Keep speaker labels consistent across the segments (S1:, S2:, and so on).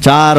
S1: 4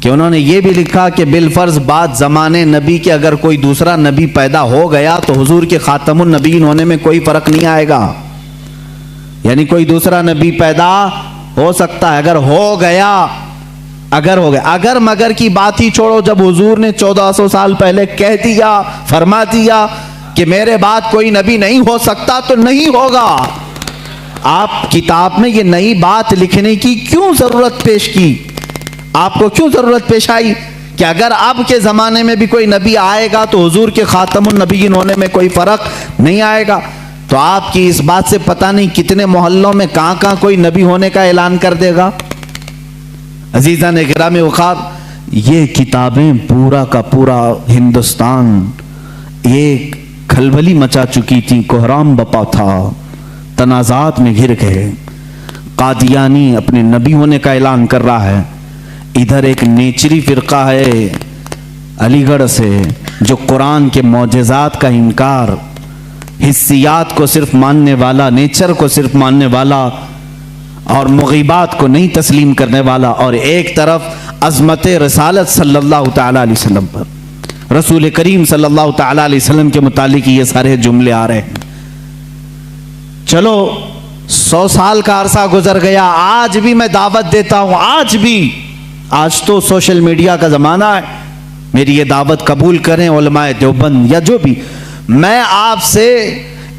S1: کہ انہوں نے یہ بھی لکھا کہ بالفرض بعد زمانے نبی کے اگر کوئی دوسرا نبی پیدا ہو گیا تو حضور کے خاتم النبیین ہونے میں کوئی فرق نہیں آئے گا. یعنی کوئی دوسرا نبی پیدا ہو سکتا ہے اگر ہو گیا. اگر مگر کی بات ہی چھوڑو, جب حضور نے 1400 سال پہلے کہہ دیا, فرما دیا کہ میرے بعد کوئی نبی نہیں ہو سکتا تو نہیں ہوگا. آپ کتاب میں یہ نئی بات لکھنے کی کیوں ضرورت پیش کی؟ آپ کو کیوں ضرورت پیش آئی کہ اگر اب کے زمانے میں بھی کوئی نبی آئے گا تو حضور کے خاتم النبیین ہونے میں کوئی فرق نہیں آئے گا؟ تو آپ کی اس بات سے پتہ نہیں کتنے محلوں میں کہاں کوئی نبی ہونے کا اعلان کر دے گا. عزیزان گرامی وقار, یہ کتابیں پورا کا پورا ہندوستان ایک کھلبلی مچا چکی تھی, کوہرام بپا تھا, تنازعات میں گھر گئے. قادیانی اپنے نبی ہونے کا اعلان کر رہا ہے, ادھر ایک نیچری فرقہ ہے علی گڑھ سے جو قرآن کے معجزات کا انکار, حسیات کو صرف ماننے والا, نیچر کو صرف ماننے والا اور مغیبات کو نہیں تسلیم کرنے والا, اور ایک طرف عظمت رسالت صلی اللہ تعالی علیہ وسلم پر, رسول کریم صلی اللہ تعالی علیہ وسلم کے متعلق یہ سارے جملے آ رہے ہیں. چلو 100 سال کا عرصہ گزر گیا, آج بھی میں دعوت دیتا ہوں, آج تو سوشل میڈیا کا زمانہ ہے, میری یہ دعوت قبول کریں علماء دیوبند یا جو بھی, میں آپ سے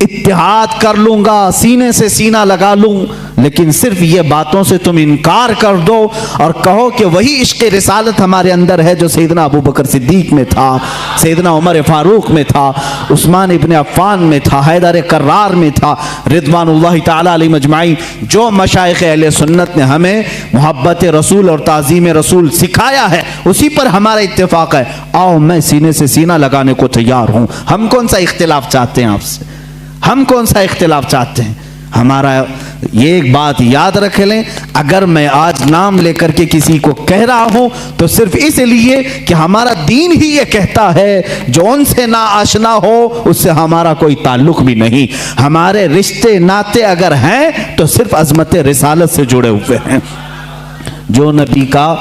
S1: اتحاد کر لوں گا, سینے سے سینہ لگا لوں, لیکن صرف یہ باتوں سے تم انکار کر دو اور کہو کہ وہی عشق رسالت ہمارے اندر ہے جو سیدنا ابو بکر صدیق میں تھا, سیدنا عمر فاروق میں تھا, عثمان ابن عفان میں تھا, حیدر کرار میں تھا, رضوان اللہ تعالی علیہ مجمعین. جو مشائخ اہل سنت نے ہمیں محبت رسول اور تعظیم رسول سکھایا ہے اسی پر ہمارا اتفاق ہے. آؤ, میں سینے سے سینہ لگانے کو تیار ہوں. ہم کون سا اختلاف چاہتے ہیں آپ سے؟ ہم کون سا اختلاف چاہتے ہیں؟ ہمارا یہ ایک بات یاد رکھ لیں, اگر میں آج نام لے کر کے کسی کو کہہ رہا ہوں تو صرف اس لیے کہ ہمارا دین ہی یہ کہتا ہے جو ان سے نا آشنا ہو اس سے ہمارا کوئی تعلق بھی نہیں. ہمارے رشتے ناتے اگر ہیں تو صرف عظمت رسالت سے جڑے ہوئے ہیں. جو نبی کا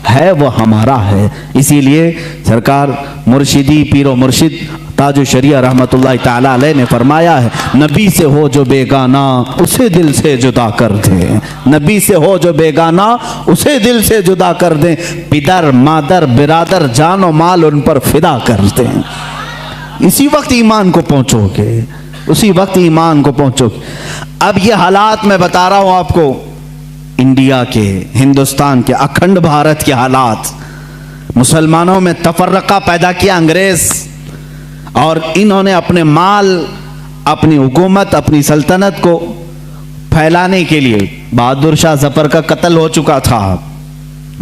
S1: ہے وہ ہمارا ہے. اسی لیے سرکار مرشدی پیر و مرشد تاج الشریعہ رحمت اللہ تعالی علیہ نے فرمایا ہے, نبی سے ہو جو بیگانہ اسے دل سے جدا کر دیں, نبی سے ہو جو بیگانہ اسے دل سے جدا کر دیں, پدر مادر برادر جان و مال ان پر فدا کر دیں. اسی وقت ایمان کو پہنچو گے, اسی وقت ایمان کو پہنچو گے. اب یہ حالات میں بتا رہا ہوں آپ کو, انڈیا کے, ہندوستان کے, اکھنڈ بھارت کے حالات, مسلمانوں میں تفرقہ پیدا کیا انگریز, اور انہوں نے اپنے مال, اپنی حکومت, اپنی سلطنت کو پھیلانے کے لیے, بہادر شاہ ظفر کا قتل ہو چکا تھا,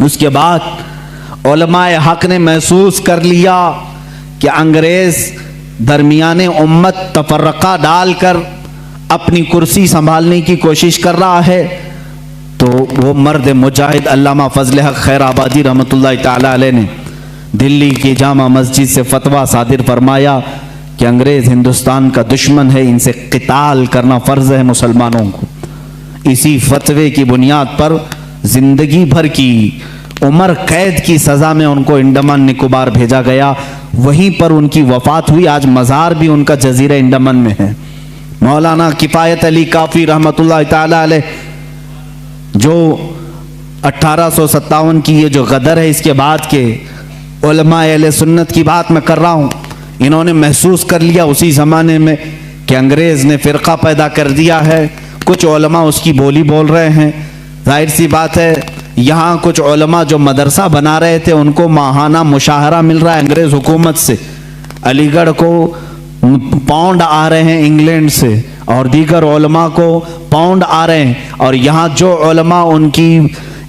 S1: اس کے بعد علماء حق نے محسوس کر لیا کہ انگریز درمیان امت تفرقہ ڈال کر اپنی کرسی سنبھالنے کی کوشش کر رہا ہے. تو وہ مرد مجاہد علامہ فضل حق خیر آبادی رحمت اللہ تعالی علیہ نے دلی کی جامع مسجد سے فتویٰ صادر فرمایا کہ انگریز ہندوستان کا دشمن ہے, ان سے قتال کرنا فرض ہے مسلمانوں کو. اسی فتوے کی بنیاد پر زندگی بھر کی عمر قید کی سزا میں ان کو انڈمان نکوبار بھیجا گیا, وہیں پر ان کی وفات ہوئی. آج مزار بھی ان کا جزیرہ انڈمان میں ہے. مولانا کفایت علی کافی رحمت اللہ تعالی علیہ جو 1857 کی یہ جو غدر ہے اس کے بعد کے علماء اہل سنت کی بات میں کر رہا ہوں, انہوں نے محسوس کر لیا اسی زمانے میں کہ انگریز نے فرقہ پیدا کر دیا ہے. کچھ علماء اس کی بولی بول رہے ہیں, ظاہر سی بات ہے یہاں کچھ علماء جو مدرسہ بنا رہے تھے ان کو ماہانہ مشاہرہ مل رہا ہے انگریز حکومت سے, علی گڑھ کو پاؤنڈ آ رہے ہیں انگلینڈ سے, اور دیگر علماء کو پاؤنڈ آ رہے ہیں, اور یہاں جو علماء ان کی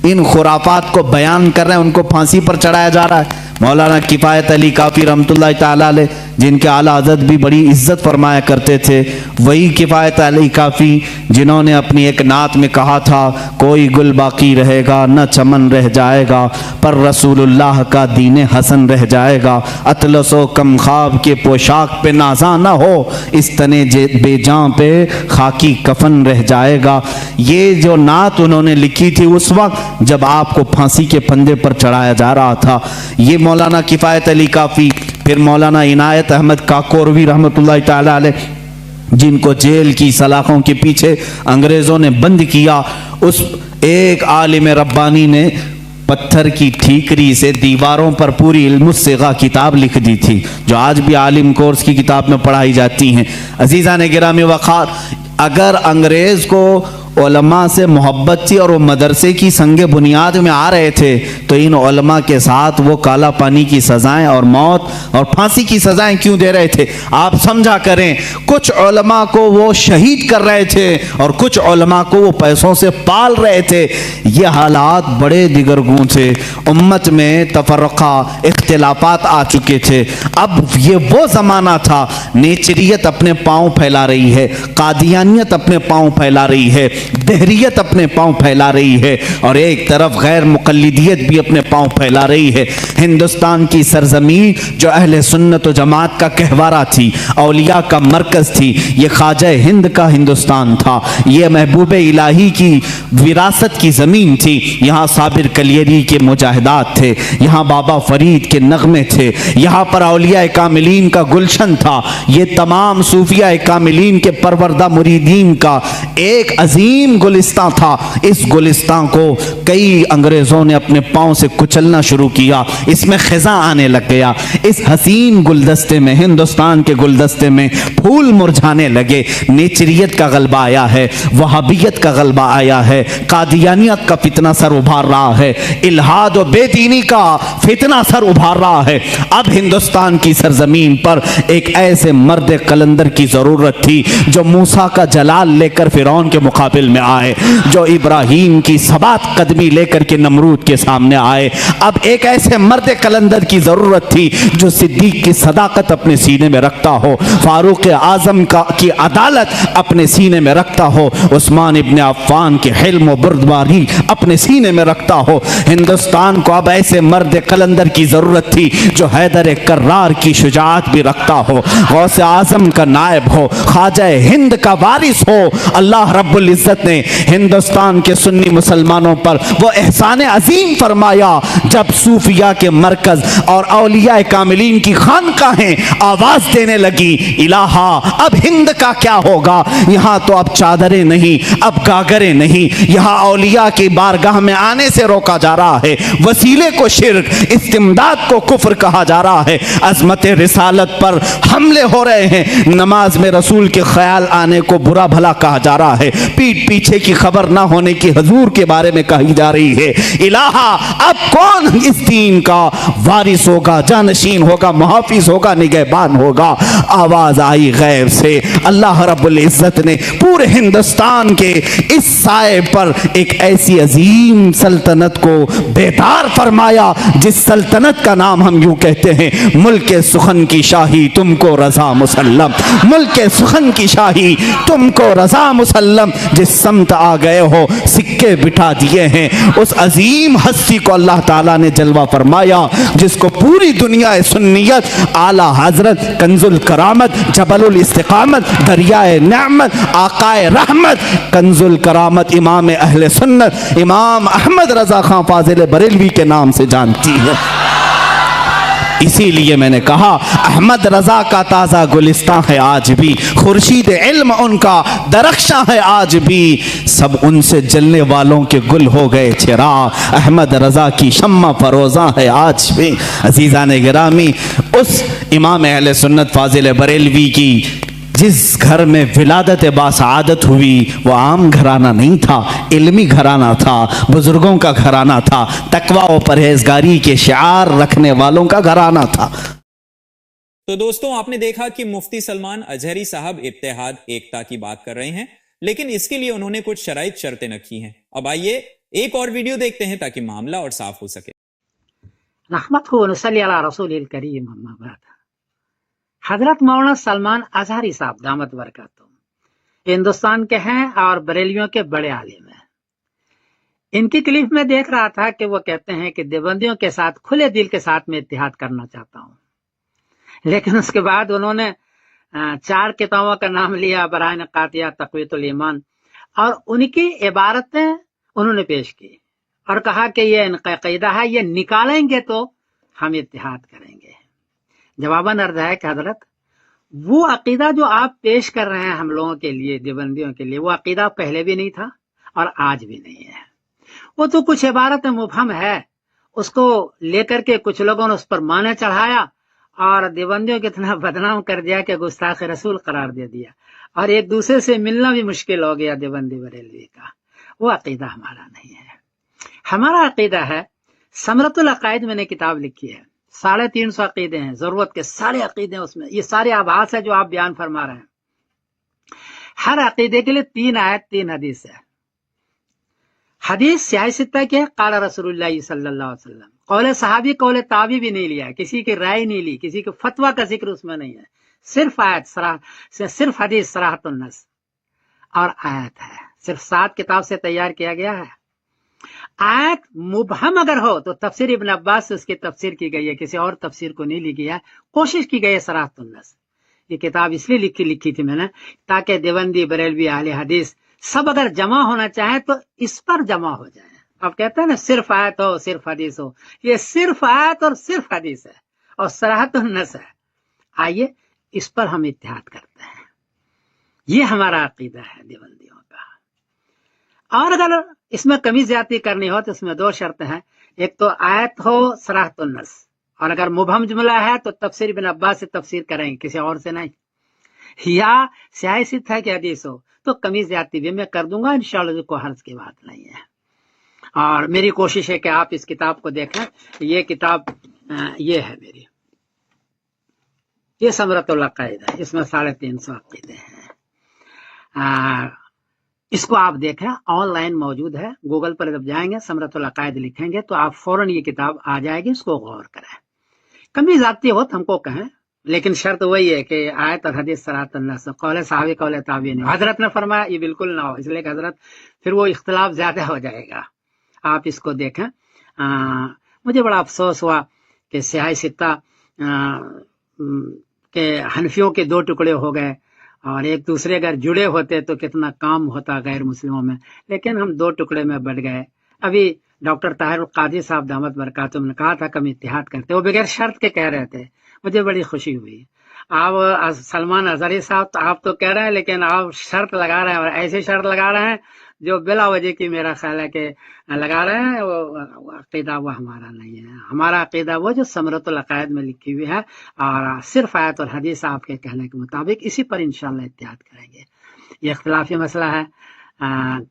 S1: ان خرافات کو بیان کر رہے ہیں ان کو پھانسی پر چڑھایا جا رہا ہے. مولانا کفایت علی کافی رحمت اللہ تعالی علیہ جن کے اعلیٰ حضرت بھی بڑی عزت فرمایا کرتے تھے، وہی کفایت علی کافی جنہوں نے اپنی ایک نعت میں کہا تھا، کوئی گل باقی رہے گا نہ چمن رہ جائے گا، پر رسول اللہ کا دین حسن رہ جائے گا، اطلس و کم خواب کے پوشاک پہ نازاں نہ ہو، اس تنے بے جان پہ خاکی کفن رہ جائے گا۔ یہ جو نعت انہوں نے لکھی تھی اس وقت جب آپ کو پھانسی کے پھندے پر چڑھایا جا رہا تھا، یہ مولانا کفایت علی کافی، پھر مولانا عنایت احمد کاکوروی رحمۃ اللہ تعالی علیہ، جن کو جیل کی سلاخوں کے پیچھے انگریزوں نے بند کیا، اس ایک عالم ربانی نے پتھر کی ٹھیکری سے دیواروں پر پوری علم الصیغہ کتاب لکھ دی تھی، جو آج بھی عالم کورس کی کتاب میں پڑھائی جاتی ہیں۔ عزیزان گرامی وقار، اگر انگریز کو علماء سے محبت تھی اور وہ مدرسے کی سنگ بنیاد میں آ رہے تھے تو ان علماء کے ساتھ وہ کالا پانی کی سزائیں اور موت اور پھانسی کی سزائیں کیوں دے رہے تھے؟ آپ سمجھا کریں، کچھ علماء کو وہ شہید کر رہے تھے اور کچھ علماء کو وہ پیسوں سے پال رہے تھے۔ یہ حالات بڑے دیگرگوں تھے، امت میں تفرقہ، اختلافات آ چکے تھے۔ اب یہ وہ زمانہ تھا، نیچریت اپنے پاؤں پھیلا رہی ہے، قادیانیت اپنے پاؤں پھیلا رہی ہے، دہریت اپنے پاؤں پھیلا رہی ہے، اور ایک طرف غیر مقلدیت بھی اپنے پاؤں پھیلا رہی ہے۔ ہندوستان کی سرزمین جو اہل سنت و جماعت کا گہوارہ تھی، اولیاء کا مرکز تھی، یہ خواجہ ہند کا ہندوستان تھا، یہ محبوب الہی کی وراثت کی زمین تھی۔ یہاں صابر کلیری کے مجاہدات تھے، یہاں بابا فرید کے نغمے تھے، یہاں پر اولیاء کاملین کا گلشن تھا، یہ تمام صوفیاء کاملین کے پروردہ مریدین کا ایک عظیم گلستان تھا۔ اس گلستان کو کئی انگریزوں نے اپنے پاؤں سے کچلنا شروع کیا، اس میں خزاں آنے لگ گیا، اس حسین گلدستے میں، ہندوستان کے گلدستے میں پھول مرجھانے لگے۔ نیچریت کا غلبہ آیا ہے، وہابیت کا غلبہ آیا ہے، قادیانیت کا فتنہ سر ابھار رہا ہے، الہاد و بے دینی کا فتنہ سر ابھار رہا ہے۔ اب ہندوستان کی سرزمین پر ایک ایسے مرد قلندر کی ضرورت تھی جو موسیٰ کا جلال لے کر فرعون کے مقابل میں آئے، جو ابراہیم کی ثبات قدمی لے کر کے نمرود کے سامنے آئے۔ اب ایک ایسے مرد قلندر کی ضرورت تھی جو صدیق کی صداقت اپنے سینے میں رکھتا ہو، فاروق اعظم کی عدالت اپنے سینے میں رکھتا ہو، عثمان ابن عفان کے حلم و بردباری اپنے سینے میں رکھتا ہو۔ ہندوستان کو اب ایسے مرد قلندر کی ضرورت تھی جو حیدر کرار کی شجاعت بھی رکھتا ہو، غوث اعظم کا نائب ہو، خواجہ ہند کا وارث ہو۔ اللہ رب العزت نے ہندوستان کے سنی مسلمانوں پر وہ احسان عظیم فرمایا جب صوفیاء کے مرکز اور اولیاء کاملین کی خانقاہیں آواز دینے لگی، الہا اب ہند کا کیا ہوگا؟ یہاں تو اب چادریں نہیں، اب گاگریں نہیں، یہاں اولیاء کی بارگاہ میں آنے سے روکا جا رہا ہے، وسیلے کو شرک، استمداد کو کفر کہا جا رہا ہے، عظمت رسالت پر حملے ہو رہے ہیں، نماز میں رسول کے خیال آنے کو برا بھلا کہا جا رہا ہے، پیٹ پیچھے کی خبر نہ ہونے کی حضور کے بارے میں کہی جا رہی ہے۔ الہا اب کون اس دین کا وارث ہوگا، جانشین ہوگا، محافظ ہوگا، نگہبان ہوگا؟ آواز آئی غیب سے، اللہ رب العزت نے پورے ہندوستان کے اس سائے پر ایک ایسی عظیم سلطنت کو بیدار فرمایا جس سلطنت کا نام ہم یوں کہتے ہیں، ملک سخن کی شاہی تم کو رضا مسلم، ملک سخن کی شاہی تم کو رضا مسلم، جس سمت آ گئے ہو سکے بٹھا دیے ہیں۔ اس عظیم ہستی کو اللہ تعالیٰ نے جلوہ فرمایا جس کو پوری دنیا سنیت، اعلیٰ حضرت کنز الکرامت، جبل الاستقامت، دریائے نعمت، آقائے رحمت، کنز الکرامت امام اہل سنت امام احمد رضا خان فاضل بریلوی کے نام سے جانتی ہے۔ اسی لیے میں نے کہا احمد رضا کا تازہ گلستان ہے آج بھی، خورشید علم ان کا درخشاں ہے آج بھی، سب ان سے جلنے والوں کے گل ہو گئے چراغ، احمد رضا کی شمع فروزاں ہے آج بھی۔ عزیزان گرامی، اس امام اہل سنت فاضل بریلوی کی جس گھر میں ولادت باسعادت ہوئی وہ عام گھرانہ نہیں تھا، علمی گھرانہ تھا، بزرگوں کا گھرانہ تھا، تقوی و پرہیزگاری کے شعار رکھنے والوں کا گھرانہ تھا۔
S2: تو دوستوں، آپ نے دیکھا کہ مفتی سلمان اجہری صاحب اتحاد ایکتا کی بات کر رہے ہیں، لیکن اس کے لیے انہوں نے کچھ شرائط شرطیں رکھی ہیں۔ اب آئیے ایک اور ویڈیو دیکھتے ہیں تاکہ معاملہ اور صاف ہو سکے۔
S3: نحمده ونصلي على رسوله الكريم، اما بعد۔ حضرت مولانا سلمان اظہری صاحب دامت برکاتہم ہندوستان کے ہیں اور بریلیوں کے بڑے عالم ہیں. ان کی کلپ میں دیکھ رہا تھا کہ وہ کہتے ہیں کہ دیوبندیوں کے ساتھ کھلے دل کے ساتھ میں اتحاد کرنا چاہتا ہوں، لیکن اس کے بعد انہوں نے 4 کتابوں کا نام لیا، برائن قاطیہ، تقویت الایمان، اور ان کی عبارتیں انہوں نے پیش کی اور کہا کہ یہ ان کا عقیدہ ہے، یہ نکالیں گے تو ہم اتحاد کریں گے. جواباً عرض ہے کہ حضرت وہ عقیدہ جو آپ پیش کر رہے ہیں ہم لوگوں کے لیے، دیوبندیوں کے لیے، وہ عقیدہ پہلے بھی نہیں تھا اور آج بھی نہیں ہے. وہ تو کچھ عبارت مبہم ہے، اس کو لے کر کے کچھ لوگوں نے اس پر معنی چڑھایا اور دیوبندیوں کو اتنا بدنام کر دیا کہ گستاخ رسول قرار دے دیا، اور ایک دوسرے سے ملنا بھی مشکل ہو گیا دیوبندی بریلوی کا. وہ عقیدہ ہمارا نہیں ہے. ہمارا عقیدہ ہے، ثمرۃ العقائد میں نے کتاب لکھی ہے، 350 عقیدے ہیں، ضرورت کے سارے عقیدے ہیں اس میں. یہ سارے آبھاس ہے جو آپ بیان فرما رہے ہیں. ہر عقیدے کے لیے 3 آیت 3 حدیث ہے. حدیث سیاہ ستہ کے قال رسول اللہ صلی اللہ علیہ وسلم، قول صحابی قول تابعی بھی نہیں لیا، کسی کی رائے نہیں لی، کسی کے فتویٰ کا ذکر اس میں نہیں ہے. صرف آیت صرف حدیث صراحۃ النص اور آیت ہے. صرف 7 کتاب سے تیار کیا گیا ہے. آیت مبہم اگر ہو تو تفسیر ابن عباس سے اس کی تفسیر کی گئی ہے، کسی اور تفسیر کو نہیں لکھی ہے. کوشش کی گئی ہے صراحۃ النص. یہ کتاب اس لیے لکھی تھی میں نے تاکہ دیوبندی بریلوی اہل حدیث سب اگر جمع ہونا چاہیں تو اس پر جمع ہو جائیں. اب کہتے ہیں نا صرف آیت ہو صرف حدیث ہو، یہ صرف آیت اور صرف حدیث ہے اور صراحۃ النص ہے. آئیے اس پر ہم اتحاد کرتے ہیں. یہ ہمارا عقیدہ ہے دیوبندیوں کا. اور اگر اس میں کمی زیادتی کرنی ہو تو اس میں 2 شرطیں ہیں. ایک تو آیت ہو صراحۃ النص، اور اگر مبہم جملہ ہے تو تفسیر ابن عباس سے تفسیر کریں گے، کسی اور سے نہیں. یا سیاہ ستہ ہے کہ حدیث ہو تو کمی زیادتی بھی میں کر دوں گا انشاءاللہ، کوئی حرج کی بات نہیں ہے. اور میری کوشش ہے کہ آپ اس کتاب کو دیکھیں. یہ کتاب یہ ہے میری، یہ ثمرۃ العقائد ہے، اس میں 350 عقیدے ہیں. اس کو آپ دیکھیں، آن لائن موجود ہے. گوگل پر جب جائیں گے ثمرۃ العقائد لکھیں گے تو آپ فوراً یہ کتاب آ جائے گی. اس کو غور کریں. کمی زیادتی ہو تو ہم کو کہیں، لیکن شرط وہی ہے کہ آیت اور حدیث صراحۃ النص، قول صحابی قول تابعی نہیں. حضرت نے فرمایا یہ بالکل نہ ہو، اس لیے کہ حضرت پھر وہ اختلاف زیادہ ہو جائے گا. آپ اس کو دیکھیں. مجھے بڑا افسوس ہوا کہ سیاہ ستہ کہ حنفیوں کے 2 ٹکڑے ہو گئے، اور ایک دوسرے اگر جڑے ہوتے تو کتنا کام ہوتا غیر مسلموں میں، لیکن ہم 2 ٹکڑے میں بٹ گئے. ابھی ڈاکٹر طاہر القادری صاحب دامت برکاتہم نے کہا تھا کہ ہم اتحاد کرتے، وہ بغیر شرط کے کہہ رہے تھے. مجھے بڑی خوشی ہوئی. آپ سلمان اظہری صاحب تو آپ تو کہہ رہے ہیں، لیکن آپ شرط لگا رہے ہیں، اور ایسے شرط لگا رہے ہیں جو بلا وجہ کی میرا خیال ہے کہ لگا رہے ہیں. وہ عقیدہ وہ ہمارا نہیں ہے. ہمارا عقیدہ وہ جو ثمرۃ العقائد میں لکھی ہوئی ہے، اور صرف آیت اور حدیث آپ کے کہنے کے مطابق اسی پر انشاءاللہ اتحاد کریں گے. یہ اختلافی مسئلہ ہے،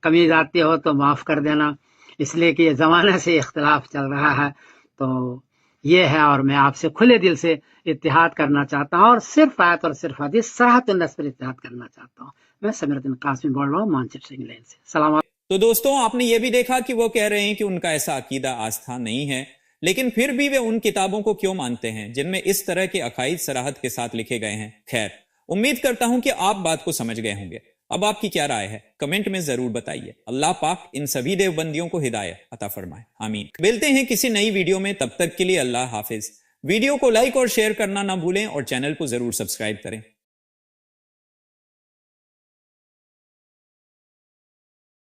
S3: کمی زیادتی ہو تو معاف کر دینا، اس لیے کہ یہ زمانے سے اختلاف چل رہا ہے. تو یہ ہے، اور میں آپ سے کھلے دل سے اتحاد کرنا چاہتا ہوں، اور صرف آیت اور صرف حدیث صراحۃ النص پر اتحاد کرنا چاہتا ہوں. میں سمیر الدین قاسمی بول رہا ہوں مانچسٹر انگلینڈ سے. سلام علیکم.
S2: تو دوستوں، آپ نے یہ بھی دیکھا کہ وہ کہہ رہے ہیں کہ ان کا ایسا عقیدہ آستھا نہیں ہے، لیکن پھر بھی وہ ان کتابوں کو کیوں مانتے ہیں جن میں اس طرح کے عقائد صراحت کے ساتھ لکھے گئے ہیں. خیر، امید کرتا ہوں کہ آپ بات کو سمجھ گئے ہوں گے. اب آپ کی کیا رائے ہے کمنٹ میں ضرور بتائیے. اللہ پاک ان سبھی دیوبندیوں کو ہدایت عطا فرمائے. آمین. ملتے ہیں کسی نئی ویڈیو میں، تب تک کے لیے اللہ حافظ. ویڈیو کو لائک اور شیئر کرنا نہ بھولیں اور چینل کو ضرور سبسکرائب کریں.